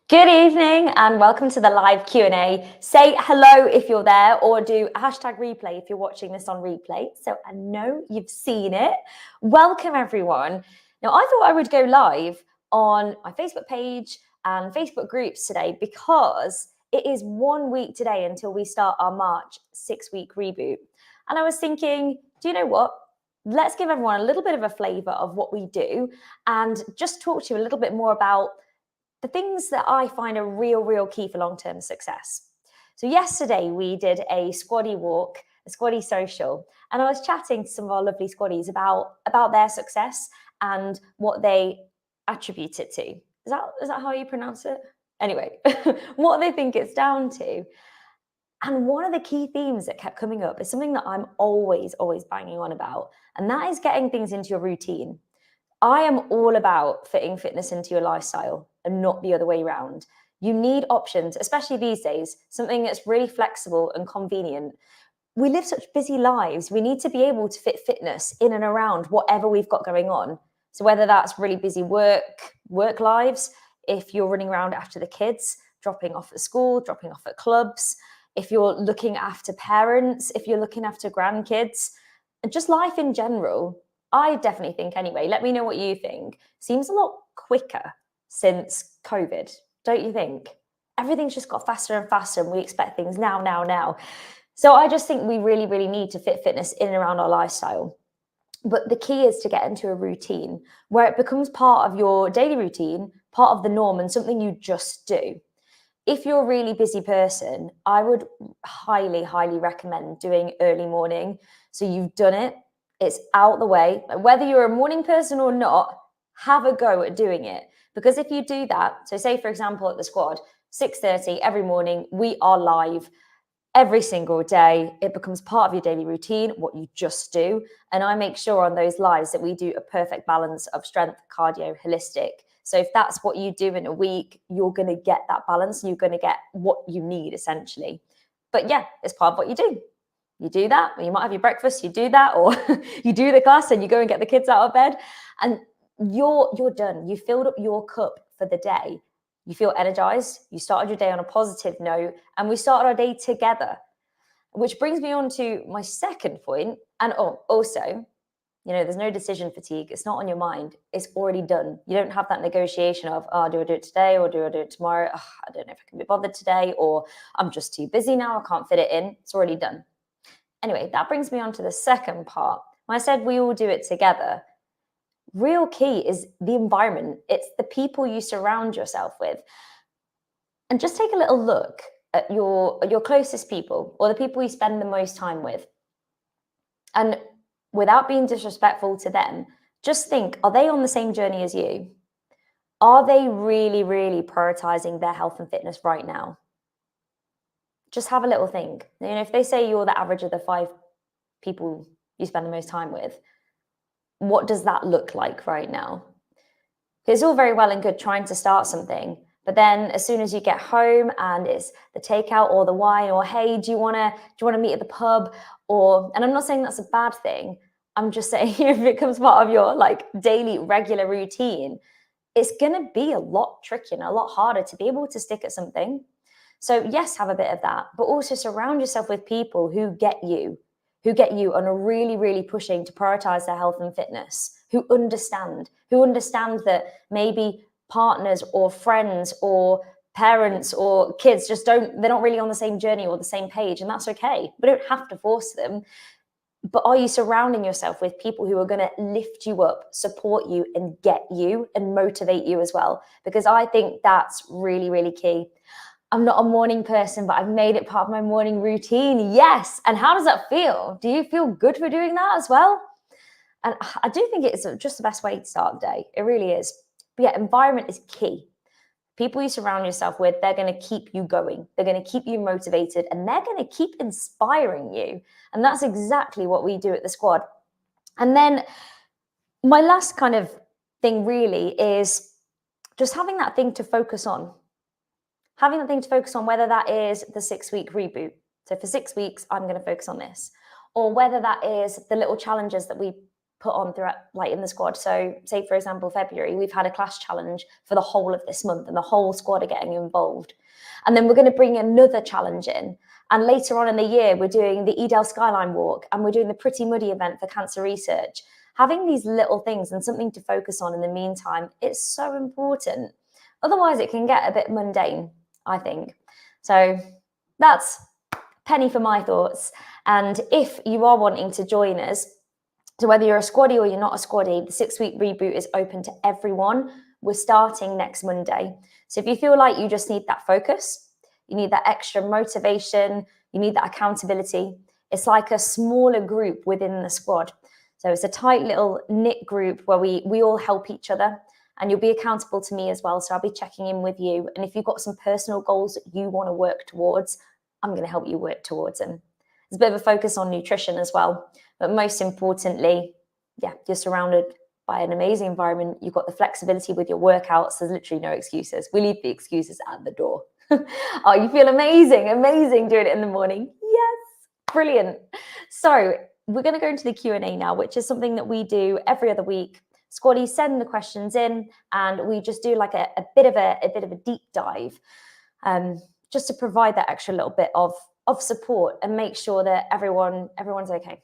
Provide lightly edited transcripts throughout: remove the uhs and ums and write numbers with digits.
Good evening and welcome to the live Q&A. Say hello if you're there or do a hashtag replay if you're watching this on replay. So I know you've seen it. Welcome everyone. Now I thought I would go live on my Facebook page and Facebook groups today because it is 1 week today until we start our March 6-week reboot. And I was thinking, do you know what? Let's give everyone a little bit of a flavor of what we do and just talk to you a little bit more about the things that I find are real key for long-term success. So yesterday we did a squaddy walk, a squaddy social, and I was chatting to some of our lovely squaddies about their success and what they attribute it to. Is that how you pronounce it? Anyway, what they think it's down to. And one of the key themes that kept coming up is something that I'm always banging on about, and that is getting things into your routine. I am all about fitting fitness into your lifestyle and not the other way around. You need options, especially these days, something that's really flexible and convenient. We live such busy lives. We need to be able to fit fitness in and around whatever we've got going on. So whether that's really busy work lives, if you're running around after the kids, dropping off at school, dropping off at clubs, if you're looking after parents, if you're looking after grandkids, and just life in general, I definitely think anyway, let me know what you think, seems a lot quicker since COVID, don't you think? Everything's just got faster and faster and we expect things now. So I just think we really need to fit fitness in and around our lifestyle. But the key is to get into a routine where it becomes part of your daily routine, part of the norm and something you just do. If you're a really busy person, I would highly recommend doing early morning. So you've done it, it's out the way. Whether you're a morning person or not, have a go at doing it. Because if you do that, so say for example at the squad, 6:30 every morning, we are live every single day. It becomes part of your daily routine, what you just do. And I make sure on those lives that we do a perfect balance of strength, cardio, holistic. So if that's what you do in a week, you're going to get that balance and you're going to get what you need essentially. But yeah, it's part of what you do. You do that, or you might have your breakfast, you do that, or you do the class and you go and get the kids out of bed and you're done. You filled up your cup for the day. You feel energized, you started your day on a positive note, and we started our day together. Which brings me on to my second point. And also, there's no decision fatigue. It's not on your mind. It's already done. You don't have that negotiation of, oh, do I do it today or do I do it tomorrow? Oh, I don't know if I can be bothered today, or I'm just too busy now. I can't fit it in. It's already done. Anyway, that brings me on to the second part. When I said we all do it together, real key is the environment. It's the people you surround yourself with. And just take a little look at your closest people or the people you spend the most time with. And without being disrespectful to them, just think, are they on the same journey as you? Are they really prioritizing their health and fitness right now? Just have a little think. If they say you're the average of the 5 people you spend the most time with, what does that look like right now? It's all very well and good trying to start something, but then as soon as you get home and it's the takeout or the wine or, hey, do you want to meet at the pub? And I'm not saying that's a bad thing. I'm just saying if it becomes part of your daily regular routine, it's going to be a lot trickier and a lot harder to be able to stick at something. So yes, have a bit of that, but also surround yourself with people who get you and are really pushing to prioritize their health and fitness, who understand that maybe partners or friends or parents or kids they're not really on the same journey or the same page, and that's okay. We don't have to force them. But are you surrounding yourself with people who are going to lift you up, support you, and get you and motivate you as well? Because I think that's really key. I'm not a morning person, but I've made it part of my morning routine. Yes. And how does that feel? Do you feel good for doing that as well? And I do think it's just the best way to start the day. It really is. But yeah, environment is key. People you surround yourself with, they're going to keep you going. They're going to keep you motivated and they're going to keep inspiring you. And that's exactly what we do at the squad. And then my last kind of thing really is just having that thing to focus on. Having that thing to focus on, whether that is the 6-week reboot. So for 6 weeks, I'm going to focus on this. Or whether that is the little challenges that we put on throughout, like in the squad. So say, for example, February, we've had a class challenge for the whole of this month and the whole squad are getting involved. And then we're going to bring another challenge in. And later on in the year, we're doing the Edel Skyline Walk and we're doing the Pretty Muddy event for cancer research. Having these little things and something to focus on in the meantime, it's so important. Otherwise, it can get a bit mundane, I think. So that's penny for my thoughts. And if you are wanting to join us, so whether you're a squaddy or you're not a squaddy, the 6-week reboot is open to everyone. We're starting next Monday. So if you feel like you just need that focus, you need that extra motivation, you need that accountability, it's like a smaller group within the squad. So it's a tight little knit group where we all help each other, and you'll be accountable to me as well. So I'll be checking in with you. And if you've got some personal goals that you want to work towards, I'm going to help you work towards them. There's a bit of a focus on nutrition as well. But most importantly, yeah, you're surrounded by an amazing environment. You've got the flexibility with your workouts. There's literally no excuses. We leave the excuses at the door. Oh, you feel amazing doing it in the morning. Yes, brilliant. So we're going to go into the Q&A now, which is something that we do every other week. Squaddies send the questions in and we just do like a bit of a deep dive, just to provide that extra little bit of support and make sure that everyone's okay.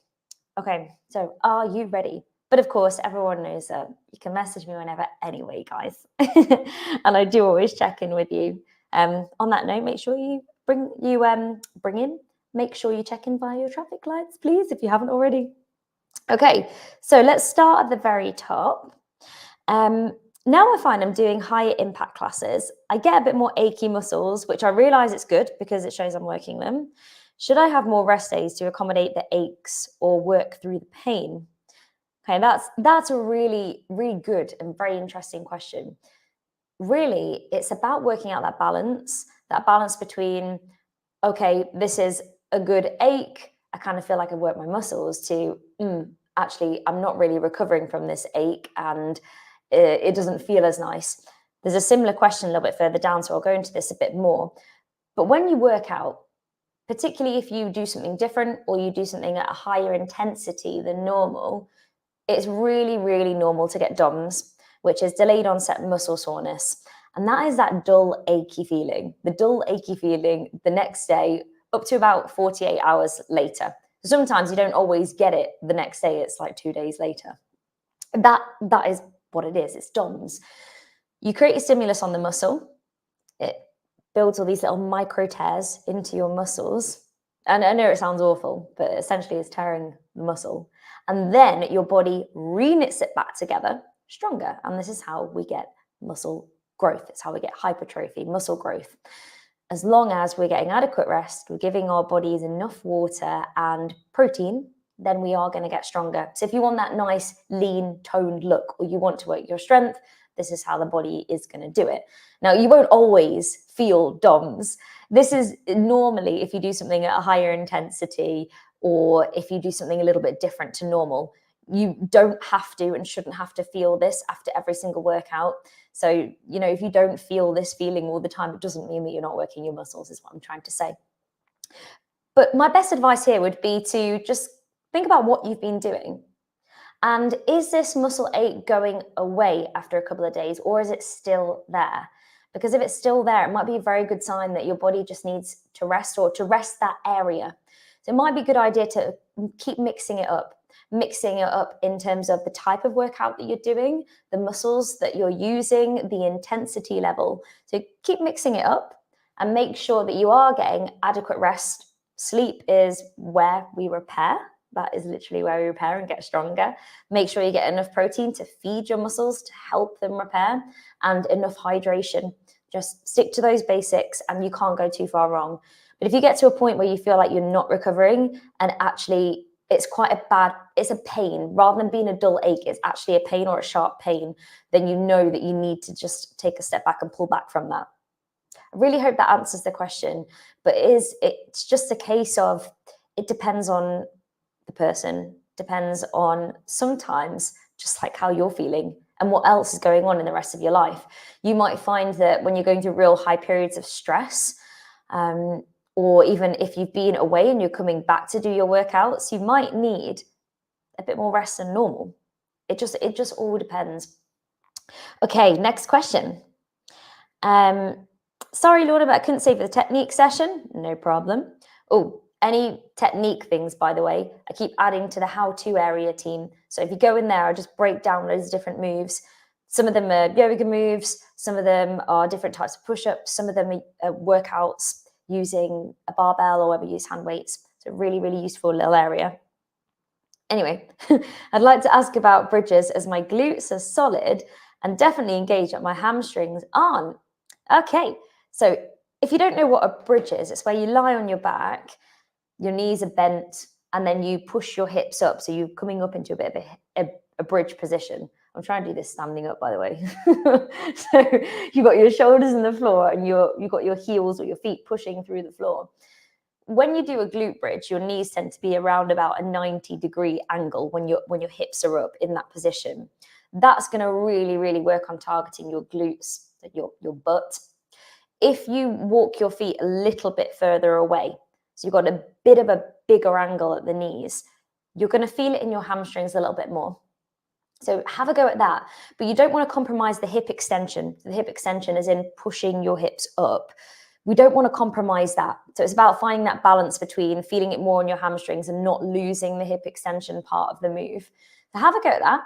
Okay, so are you ready? But of course, everyone knows that you can message me whenever anyway, guys. And I do always check in with you. On that note, make sure you make sure you check in via your traffic lights, please, if you haven't already. Okay, so let's start at the very top. Now I find I'm doing higher impact classes. I get a bit more achy muscles, which I realize it's good because it shows I'm working them. Should I have more rest days to accommodate the aches or work through the pain? Okay, that's a really, really good and very interesting question. Really, it's about working out that balance between, okay, this is a good ache. I kind of feel like I work my muscles to, actually, I'm not really recovering from this ache and it doesn't feel as nice. There's a similar question a little bit further down, so I'll go into this a bit more. But when you work out, particularly if you do something different or you do something at a higher intensity than normal, it's really, really normal to get DOMS, which is delayed onset muscle soreness. And that is that dull, achy feeling, the next day up to about 48 hours later. Sometimes you don't always get it the next day, it's like 2 days later. That is what it is, it's DOMS. You create a stimulus on the muscle, it builds all these little micro tears into your muscles. And I know it sounds awful, but essentially it's tearing the muscle. And then your body reknits it back together stronger. And this is how we get muscle growth. It's how we get hypertrophy, muscle growth. As long as we're getting adequate rest, we're giving our bodies enough water and protein, then we are going to get stronger. So if you want that nice, lean, toned look, or you want to work your strength, this is how the body is going to do it. Now, you won't always feel DOMS. This is normally if you do something at a higher intensity or if you do something a little bit different to normal. You don't have to and shouldn't have to feel this after every single workout. So, if you don't feel this feeling all the time, it doesn't mean that you're not working your muscles, is what I'm trying to say. But my best advice here would be to just think about what you've been doing. And is this muscle ache going away after a couple of days, or is it still there? Because if it's still there, it might be a very good sign that your body just needs to rest or to rest that area. So it might be a good idea to keep mixing it up in terms of the type of workout that you're doing, the muscles that you're using, the intensity level. So keep mixing it up and make sure that you are getting adequate rest. Sleep is where we repair. That is literally where we repair and get stronger. Make sure you get enough protein to feed your muscles to help them repair and enough hydration. Just stick to those basics and you can't go too far wrong. But if you get to a point where you feel like you're not recovering and actually it's a pain, rather than being a dull ache, it's actually a pain or a sharp pain, then you know that you need to just take a step back and pull back from that. I really hope that answers the question, but it's just a case of, it depends on the person, depends on sometimes just like how you're feeling and what else is going on in the rest of your life. You might find that when you're going through real high periods of stress, or even if you've been away and you're coming back to do your workouts, you might need a bit more rest than normal. It just all depends. Okay, next question. Sorry, Lorna, but I couldn't say for the technique session. No problem. Oh, any technique things, by the way, I keep adding to the how-to area team. So if you go in there, I just break down loads of different moves. Some of them are yoga moves. Some of them are different types of push-ups. Some of them are workouts using a barbell or whether you use hand weights. So really, really useful little area. Anyway, I'd like to ask about bridges as my glutes are solid and definitely engaged, but my hamstrings aren't. Okay, so if you don't know what a bridge is, it's where you lie on your back, your knees are bent, and then you push your hips up. So you're coming up into a bit of a bridge position. I'm trying to do this standing up, by the way. So you've got your shoulders in the floor and you've got your heels or your feet pushing through the floor. When you do a glute bridge, your knees tend to be around about a 90-degree angle when your hips are up in that position. That's going to really, really work on targeting your glutes, your butt. If you walk your feet a little bit further away, so you've got a bit of a bigger angle at the knees, you're going to feel it in your hamstrings a little bit more. So have a go at that. But you don't want to compromise the hip extension. The hip extension is in pushing your hips up. We don't want to compromise that. So it's about finding that balance between feeling it more in your hamstrings and not losing the hip extension part of the move. So have a go at that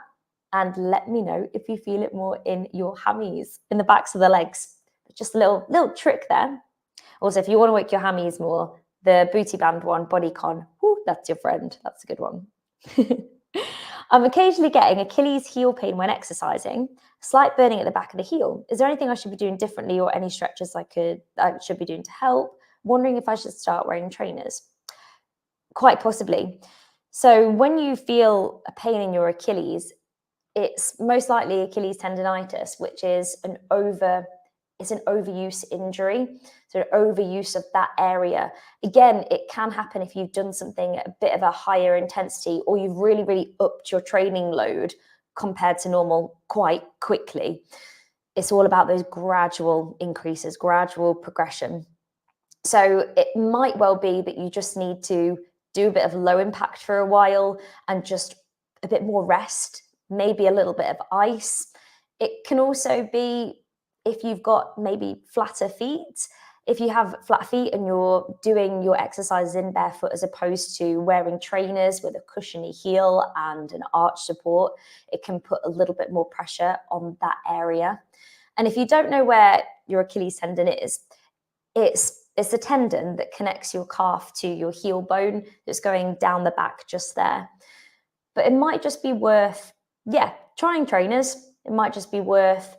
and let me know if you feel it more in your hammies, in the backs of the legs. Just a little trick there. Also, if you want to work your hammies more, the booty band one, Bodycon, that's your friend. That's a good one. I'm occasionally getting Achilles heel pain when exercising, slight burning at the back of the heel. Is there anything I should be doing differently or any stretches I should be doing to help? Wondering if I should start wearing trainers. Quite possibly. So when you feel a pain in your Achilles, it's most likely Achilles tendonitis, which is an overuse injury, so overuse of that area. Again, it can happen if you've done something at a bit of a higher intensity or you've really, really upped your training load compared to normal quite quickly. It's all about those gradual increases, gradual progression. So it might well be that you just need to do a bit of low impact for a while and just a bit more rest, maybe a little bit of ice. It can also be if you've got maybe flatter feet. If you have flat feet and you're doing your exercises in barefoot as opposed to wearing trainers with a cushiony heel and an arch support, it can put a little bit more pressure on that area. And if you don't know where your Achilles tendon is, it's a tendon that connects your calf to your heel bone that's going down the back just there. But it might just be worth, trying trainers. It might just be worth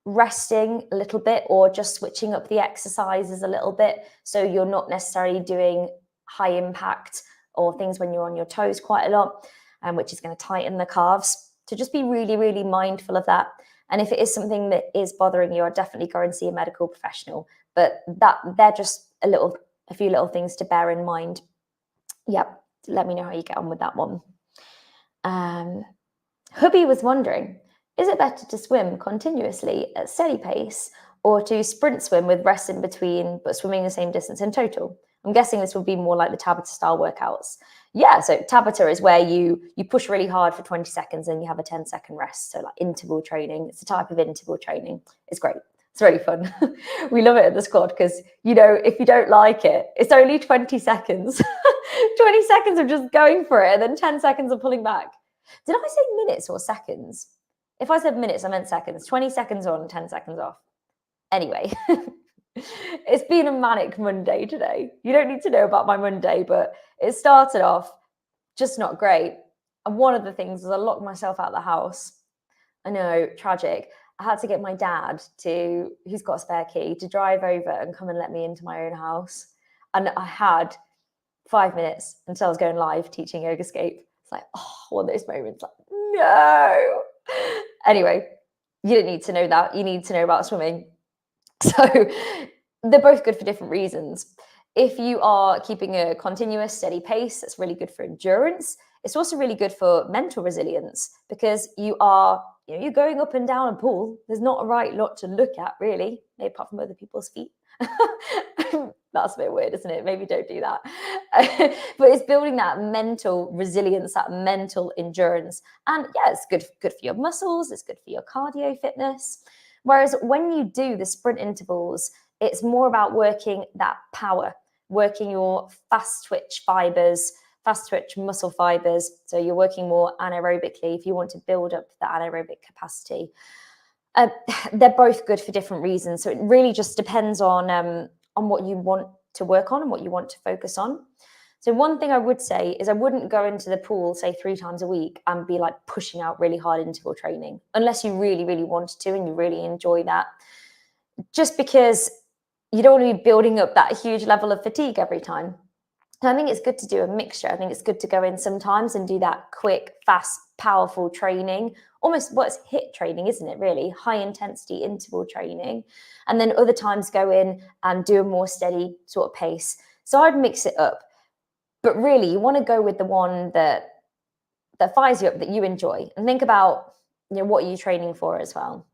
resting a little bit or just switching up the exercises a little bit so you're not necessarily doing high impact or things when you're on your toes quite a lot, which is going to tighten the calves. So just be really, really mindful of that. And if it is something that is bothering you, I'd definitely go and see a medical professional. But they're just a few little things to bear in mind. Yep, let me know how you get on with that one. Hubby was wondering, is it better to swim continuously at steady pace or to sprint swim with rest in between, but swimming the same distance in total? I'm guessing this would be more like the Tabata style workouts. Yeah, so Tabata is where you push really hard for 20 seconds and you have a 10-second rest. So like interval training, it's a type of interval training. It's great. It's really fun. We love it at the squad because, if you don't like it, it's only 20 seconds. 20 seconds of just going for it and then 10 seconds of pulling back. Did I say minutes or seconds? If I said minutes, I meant seconds. 20 seconds on, 10 seconds off. Anyway, it's been a manic Monday today. You don't need to know about my Monday, but it started off just not great. And one of the things was I locked myself out of the house. I know, tragic. I had to get my dad who's got a spare key, to drive over and come and let me into my own house. And I had 5 minutes until I was going live teaching Yogascape. It's like, one of those moments, like, no. Anyway, you didn't need to know that. You need to know about swimming. So they're both good for different reasons. If you are keeping a continuous, steady pace, that's really good for endurance. It's also really good for mental resilience because you're going up and down a pool. There's not a right lot to look at, really, apart from other people's feet. That's a bit weird, isn't it? Maybe don't do that. But it's building that mental resilience, that mental endurance. And yeah, it's good for your muscles, it's good for your cardio fitness. Whereas when you do the sprint intervals, it's more about working that power, working your fast twitch fibers, fast twitch muscle fibers. So you're working more anaerobically if you want to build up the anaerobic capacity. They're both good for different reasons. So it really just depends on what you want to work on and what you want to focus on. So one thing I would say is I wouldn't go into the pool, say 3 times a week, and be like pushing out really hard interval training, unless you really, really wanted to and you really enjoy that. Just because you don't want to be building up that huge level of fatigue every time. And I think it's good to do a mixture. I think it's good to go in sometimes and do that quick, fast, powerful training, almost what's HIIT training, isn't it, really? High intensity interval training. And then other times go in and do a more steady sort of pace. So I'd mix it up. But really, you want to go with the one that fires you up, that you enjoy. And think about, what are you training for as well?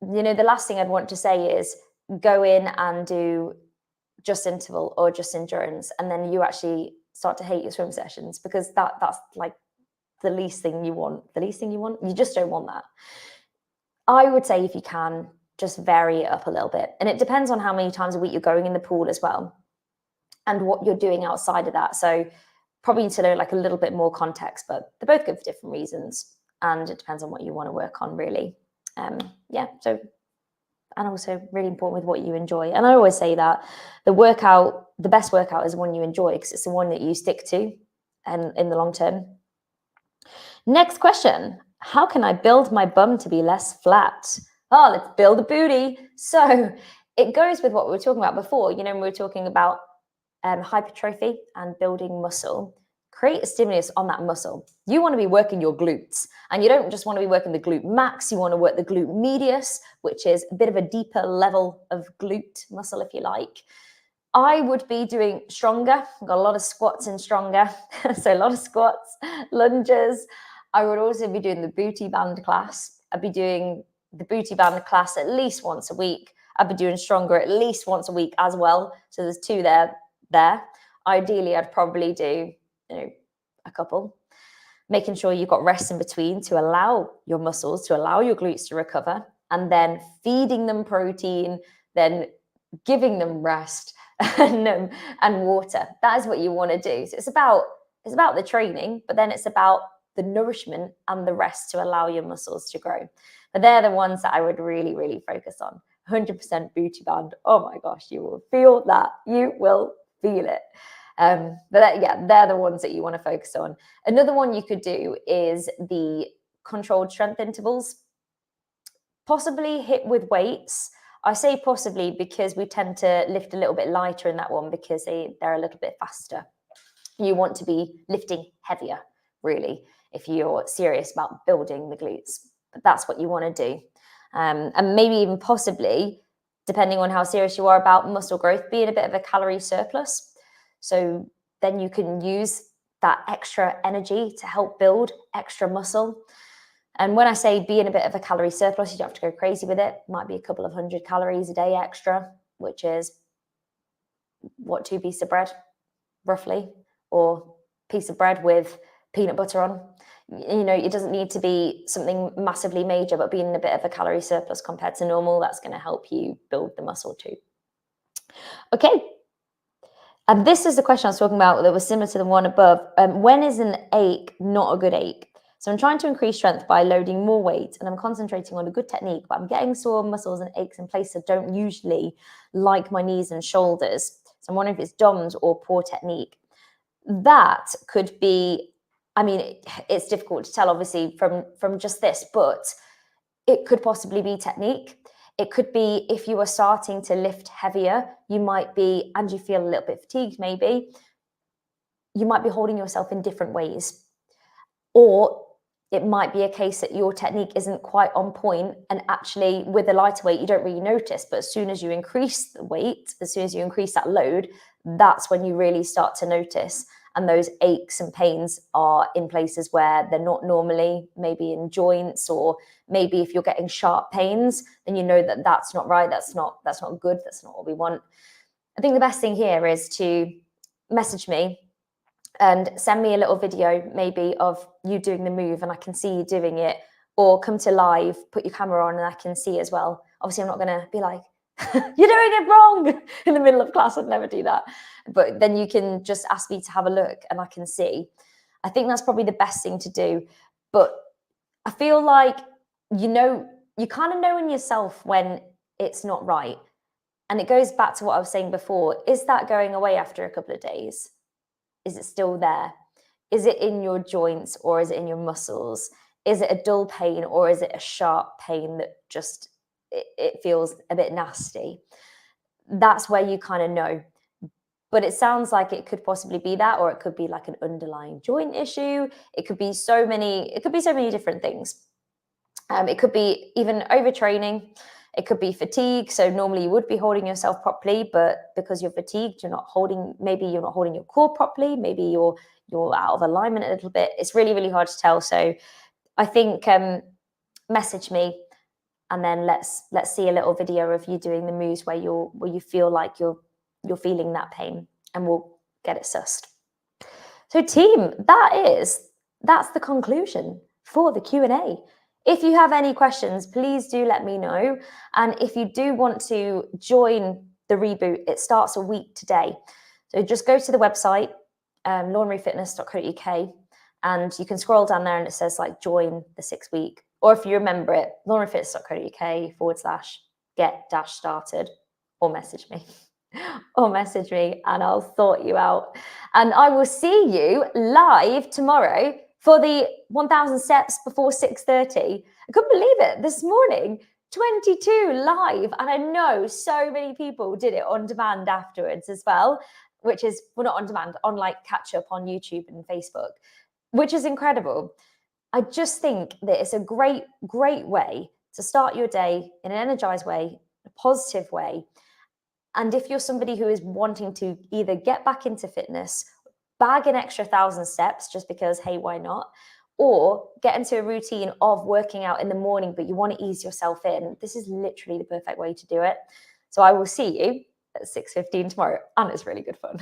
The last thing I'd want to say is go in and do just interval or just endurance, and then you actually start to hate your swim sessions, because that's like the least thing you want. You just don't want that. I would say if you can, just vary it up a little bit. And it depends on how many times a week you're going in the pool as well, and what you're doing outside of that. So probably need to know like a little bit more context, but they're both good for different reasons. And it depends on what you want to work on, really. And also really important with what you enjoy. And I always say that the best workout is the one you enjoy, because it's the one that you stick to and in the long term. Next question. How can I build my bum to be less flat? Oh, let's build a booty. So it goes with what we were talking about before. We were talking about hypertrophy and building muscle. Create a stimulus on that muscle. You want to be working your glutes, and you don't just want to be working the glute max. You want to work the glute medius, which is a bit of a deeper level of glute muscle, if you like. I would be doing stronger. I've got a lot of squats in stronger. So a lot of squats, lunges. I would also be doing the booty band class. I'd be doing the booty band class at least once a week. I'd be doing stronger at least once a week as well. So there's 2 there. Ideally, I'd probably do a couple, making sure you've got rest in between to allow your muscles, to allow your glutes to recover, and then feeding them protein, then giving them rest and water. That is what you want to do. So it's about the training, but then it's about the nourishment and the rest to allow your muscles to grow. But they're the ones that I would really, really focus on. 100% booty band. Oh my gosh, you will feel that. You will feel it. They're the ones that you want to focus on. Another one you could do is the controlled strength intervals. Possibly HIIT with weights. I say possibly because we tend to lift a little bit lighter in that one, because they're a little bit faster. You want to be lifting heavier, really, if you're serious about building the glutes. But that's what you want to do. And maybe even possibly, depending on how serious you are about muscle growth, be in a bit of a calorie surplus. So then you can use that extra energy to help build extra muscle. And when I say be in a bit of a calorie surplus, you don't have to go crazy with it. It might be a couple of 100 calories a day extra, which is 2 pieces of bread, roughly, or piece of bread with peanut butter on. It doesn't need to be something massively major, but being in a bit of a calorie surplus compared to normal, that's going to help you build the muscle too. Okay. And this is the question I was talking about that was similar to the one above. When is an ache not a good ache? So I'm trying to increase strength by loading more weight, and I'm concentrating on a good technique, but I'm getting sore muscles and aches in places I don't usually, like my knees and shoulders. So I'm wondering if it's DOMS or poor technique. That could be, it's difficult to tell, obviously, from just this, but it could possibly be technique. It could be if you are starting to lift heavier, you might be, and you feel a little bit fatigued maybe, you might be holding yourself in different ways. Or it might be a case that your technique isn't quite on point, and actually with a lighter weight, you don't really notice. But as soon as you increase the weight, as soon as you increase that load, that's when you really start to notice. And those aches and pains are in places where they're not normally, maybe in joints, or maybe if you're getting sharp pains, then you know that that's not right. That's not good. That's not what we want. I think the best thing here is to message me and send me a little video maybe of you doing the move and I can see you doing it, or come to live, put your camera on and I can see as well. Obviously, I'm not going to be like, you're doing it wrong in the middle of class. I'd never do that. But then you can just ask me to have a look and I can see. I think that's probably the best thing to do. But I feel like, you kind of know in yourself when it's not right. And it goes back to what I was saying before. Is that going away after a couple of days? Is it still there? Is it in your joints or is it in your muscles? Is it a dull pain or is it a sharp pain that just it feels a bit nasty? That's where you kind of know. But it sounds like it could possibly be that, or it could be like an underlying joint issue. It could be so many different things. It could be even overtraining. It could be fatigue. So normally you would be holding yourself properly, but because you're fatigued, maybe you're not holding your core properly. Maybe you're out of alignment a little bit. It's really, really hard to tell. So I think message me and then let's see a little video of you doing the moves where you feel like you're feeling that pain, and we'll get it sussed. So team, that's the conclusion for the Q&A. If you have any questions, please do let me know. And if you do want to join the reboot, it starts a week today. So just go to the website, lawnmaryfitness.co.uk, and you can scroll down there and it says like join the 6 week. Or if you remember it, lawnmaryfitness.co.uk/get-started, or message me. Or message me and I'll sort you out. And I will see you live tomorrow for the 1000 steps before 6:30. I couldn't believe it. This morning, 22 live. And I know so many people did it on demand afterwards as well, which is, well, not on demand, on like catch up on YouTube and Facebook, which is incredible. I just think that it's a great, great way to start your day in an energized way, a positive way. And if you're somebody who is wanting to either get back into fitness, bag an extra 1000 steps just because, hey, why not? Or get into a routine of working out in the morning, but you want to ease yourself in, this is literally the perfect way to do it. So I will see you at 6:15 tomorrow, and it's really good fun.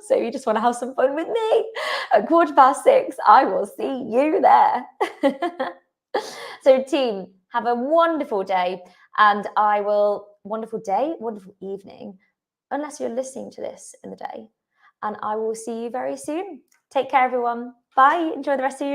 So you just want to have some fun with me at 6:15, I will see you there. So team, have a wonderful day, and wonderful day, wonderful evening, unless you're listening to this in the day. And I will see you very soon. Take care, everyone. Bye. Enjoy the rest of your